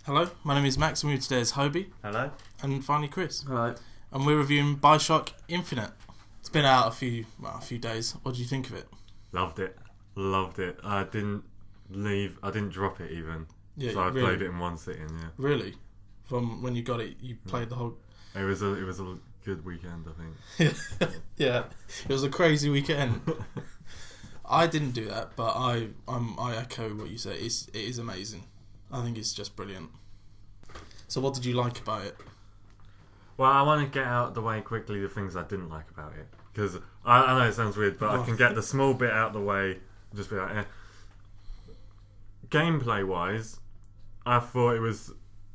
Hello, my name is Max and with me today is Hobie. Hello. And finally Chris. Hello. And we're reviewing BioShock Infinite. It's been out a few days. What do you think of it? Loved it. I didn't drop it even. Yeah, so I really? played it in one sitting, yeah. Really? From when you got it, you played the whole... It was a good weekend, I think. Yeah, it was a crazy weekend. I didn't do that, but I echo what you say. It is amazing. I think it's just brilliant. So what did you like about it? Well, I want to get out of the way quickly the things I didn't like about it. Because I know it sounds weird, but I can get the small bit out of the way. Just be like, eh. Gameplay-wise, I thought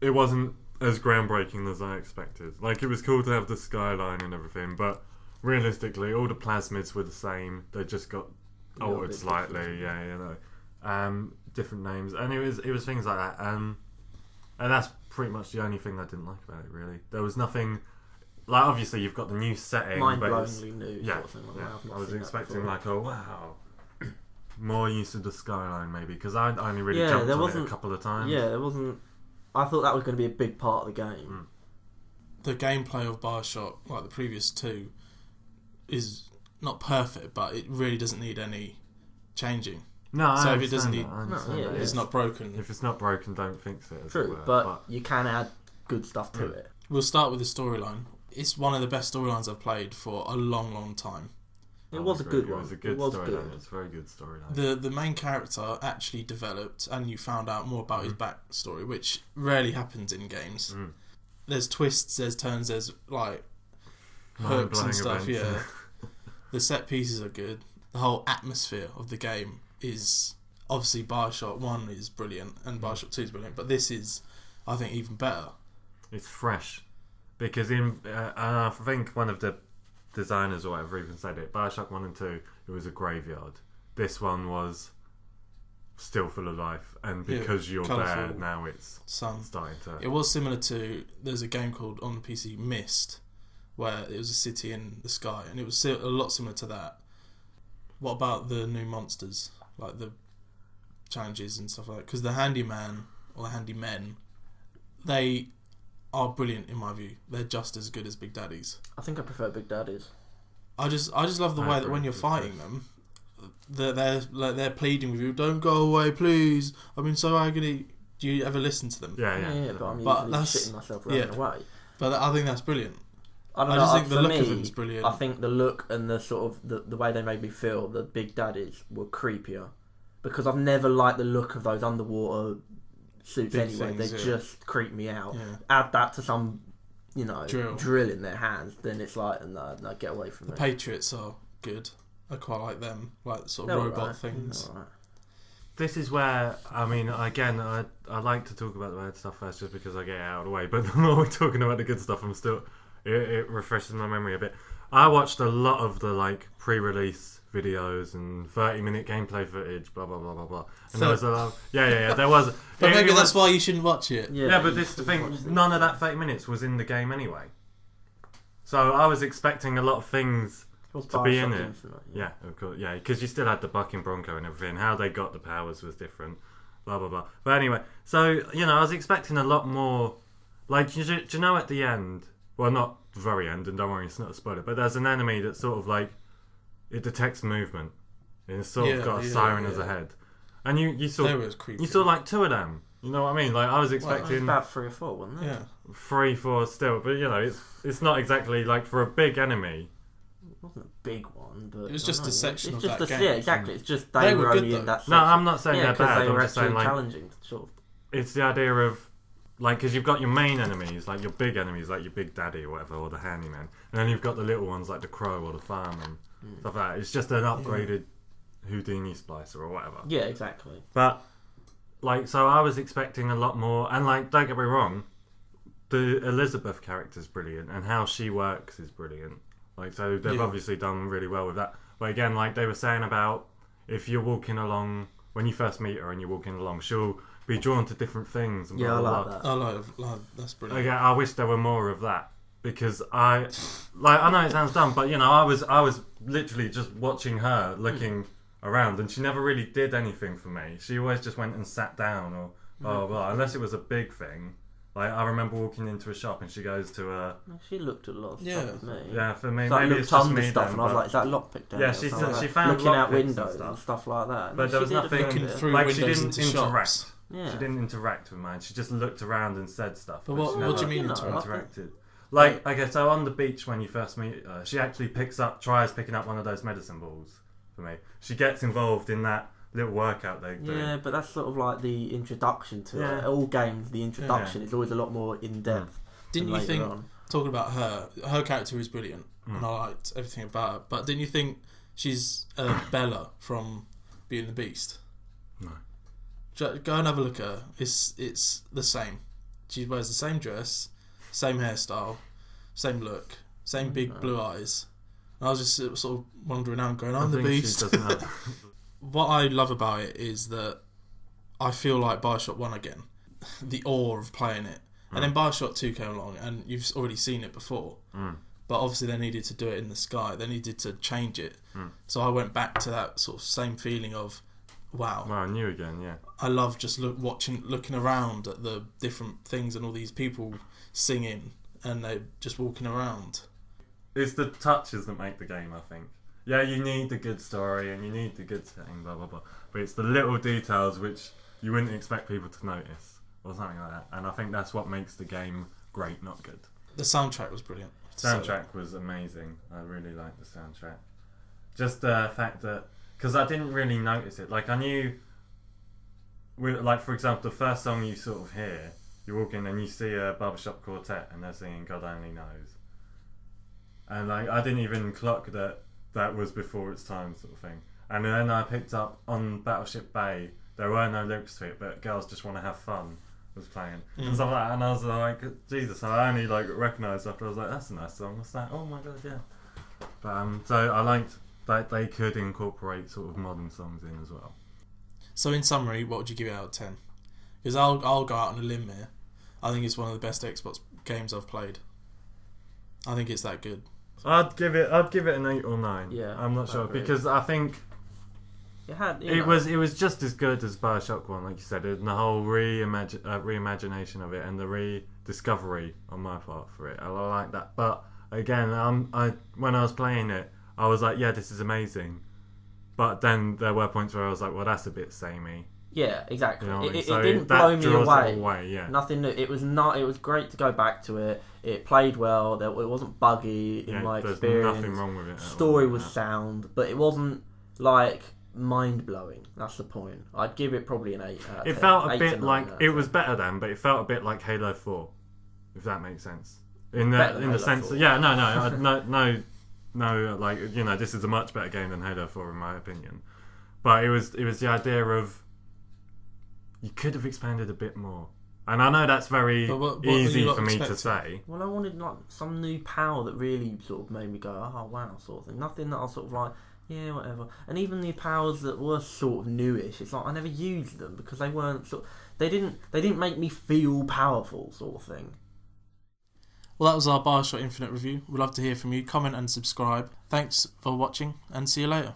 it wasn't as groundbreaking as I expected. Like, it was cool to have the skyline and everything, but realistically, all the plasmids were the same. They just got altered slightly, different names, and it was things like that, and that's pretty much the only thing I didn't like about it. Really, there was nothing. Like, obviously, you've got the new setting, mind-blowingly new. Yeah, sort of thing. yeah. I've not I was seen that expecting before. like, oh wow, more use of the skyline maybe, because I only really jumped on it a couple of times. Yeah, there wasn't. I thought that was going to be a big part of the game. The gameplay of BioShock, like the previous two, is not perfect, but it really doesn't need any changing. No, so I if it doesn't need, it's not broken. If it's not broken, don't fix it. As True, it were. but you can add good stuff to it. We'll start with the storyline. It's one of the best storylines I've played for a long, long time. It was a good one. It was a good storyline. It's a very good storyline. The main character actually developed, and you found out more about his backstory, which rarely happens in games. There's twists, there's turns, there's like hooks and stuff. Events. Yeah, the set pieces are good. The whole atmosphere of the game is obviously BioShock 1 is brilliant and BioShock 2 is brilliant, but this is, I think, even better. It's fresh because and I think one of the designers or whatever even said it. BioShock 1 and 2, it was a graveyard. This one was still full of life, and because you're colourful, there now, it's sun. starting to. It was similar to, there's a game called on the PC Mist, where it was a city in the sky, and it was a lot similar to that. What about the new monsters, like the challenges and stuff like that? Because the handyman or the handymen, they are brilliant in my view. They're just as good as Big Daddies. I think I prefer Big Daddies. I just love the way that when you're fighting them, they're pleading with you, "Don't go away, please. I'm in so agony." Do you ever listen to them? Yeah, but I'm usually shitting myself running away. But I think that's brilliant. I don't know. just think the look me, of them is brilliant. I think the look and the sort of the way they made me feel, the Big Daddies were creepier, because I've never liked the look of those underwater suits Big anyway. things, they yeah. just creep me out. Yeah. Add that to some, drill in their hands, then it's like, no, get away from The me. Patriots are good. I quite like them, like sort of robot things. Right. This is where, I mean, again, I like to talk about the bad stuff first just because I get it out of the way, but the more we're talking about the good stuff, it refreshes my memory a bit. I watched a lot of the like pre-release videos and 30-minute gameplay footage, blah blah blah blah blah. And there was a lot. There was. But maybe that's why you shouldn't watch it. Yeah, but this is the thing. None of that 30 minutes was in the game anyway. So I was expecting a lot of things to be in it. Infinite, yeah, of course. Yeah, because you still had the bucking bronco and everything. How they got the powers was different. Blah blah blah. But anyway, so I was expecting a lot more. Like, do you know at the end? Well, not the very end, and don't worry, it's not a spoiler, but there's an enemy that sort of like, it detects movement. And it's sort of got a siren as a head. And you saw like two of them. You know what I mean? Like, I was expecting about 3 or 4, wasn't it? Yeah. 3, 4 still, but it's not exactly like for a big enemy. It wasn't a big one, but it was just a section of that game. Yeah, exactly. It's just they were only in that section. No, I'm not saying they're bad. They were I'm just saying, like, challenging, sort of. It's the idea of, like, because you've got your main enemies, like your big enemies, like your Big Daddy or whatever, or the handyman, and then you've got the little ones like the crow or the farm and stuff like that. It's just an upgraded Houdini splicer or whatever. Yeah, exactly. But like, so I was expecting a lot more, and like, don't get me wrong, the Elizabeth character's brilliant, and how she works is brilliant. Like, so they've obviously done really well with that. But again, like they were saying about, if you're walking along, when you first meet her and you're walking along, she'll be drawn to different things. And I like that. I like that's brilliant. Again, I wish there were more of that, because I know it sounds dumb, but I was literally just watching her looking around, and she never really did anything for me. She always just went and sat down or Oh well, unless it was a big thing. Like I remember walking into a shop and she goes to a. She looked at a lot of stuff with me. Yeah, for me, So maybe it's just me stuff, then, and I was like, "Is that lockpick down?" Yeah, there?" she found looking out lockpicks windows and stuff like that. But there was nothing looking through like she windows didn't into interact. shops. Yeah. She didn't interact with mine. She just looked around and said stuff. But she what do you mean interacted? Like, okay, so on the beach when you first meet her, she actually tries picking up one of those medicine balls for me. She gets involved in that little workout they do. Yeah, but that's sort of like the introduction to it. All games, the introduction is always a lot more in depth. Didn't you think, talking about her character is brilliant, and I liked everything about her, but didn't you think she's Bella from Beauty and the Beast? No. Go and have a look at her. It's the same. She wears the same dress, same hairstyle, same look, same big blue eyes. And I was just sort of wandering around going, I'm the Beast. What I love about it is that I feel like BioShock 1 again. The awe of playing it. And then BioShock 2 came along, and you've already seen it before. But obviously they needed to do it in the sky. They needed to change it. So I went back to that sort of same feeling of, wow. Wow, new again, yeah. I love just looking around at the different things and all these people singing, and they're just walking around. It's the touches that make the game, I think. Yeah, you need the good story and you need the good setting, blah, blah, blah. But it's the little details which you wouldn't expect people to notice, or something like that. And I think that's what makes the game great, not good. The soundtrack was brilliant. Soundtrack was amazing. I really liked the soundtrack. Just the fact that... Because I didn't really notice it. Like, I knew... Like, for example, the first song you sort of hear, you walk in and you see a barbershop quartet and they're singing God Only Knows. And, like, I didn't even clock that was before its time, sort of thing. And then I picked up on Battleship Bay, there were no lyrics to it, but Girls Just Want to Have Fun was playing. And stuff like that. And I was like, Jesus, I only, like, recognised after I was like, that's a nice song, what's that? Oh my god, yeah. But, so I liked that they could incorporate sort of modern songs in as well. So in summary, what would you give it out of 10? Because I'll go out on a limb here. I think it's one of the best Xbox games I've played. I think it's that good. I'd give it an 8 or 9. Yeah, I'm not sure because I think it was just as good as BioShock 1, like you said, and the whole reimagination of it and the rediscovery on my part for it. I like that. But again, when I was playing it, I was like, yeah, this is amazing. But then there were points where I was like, well, that's a bit samey. Yeah, exactly. You know it so didn't blow me away. Yeah. Nothing new. It was great to go back to it. It played well. It wasn't buggy in my experience. There's nothing wrong with it. Story was sound, but it wasn't like mind blowing. That's the point. I'd give it probably an 8 out of 10. It felt a bit like it was better than, but it felt a bit like Halo 4, if that makes sense. In the sense that, yeah, no, like, you know, this is a much better game than Halo 4 in my opinion. But it was the idea of you could have expanded a bit more. And I know that's very easy for me to say. Well, I wanted like some new power that really sort of made me go, oh wow, sort of thing. Nothing that I was sort of like, yeah, whatever. And even the powers that were sort of newish, it's like I never used them because they weren't they didn't make me feel powerful, sort of thing. Well, that was our BioShock Infinite review. We'd love to hear from you. Comment and subscribe. Thanks for watching, and see you later.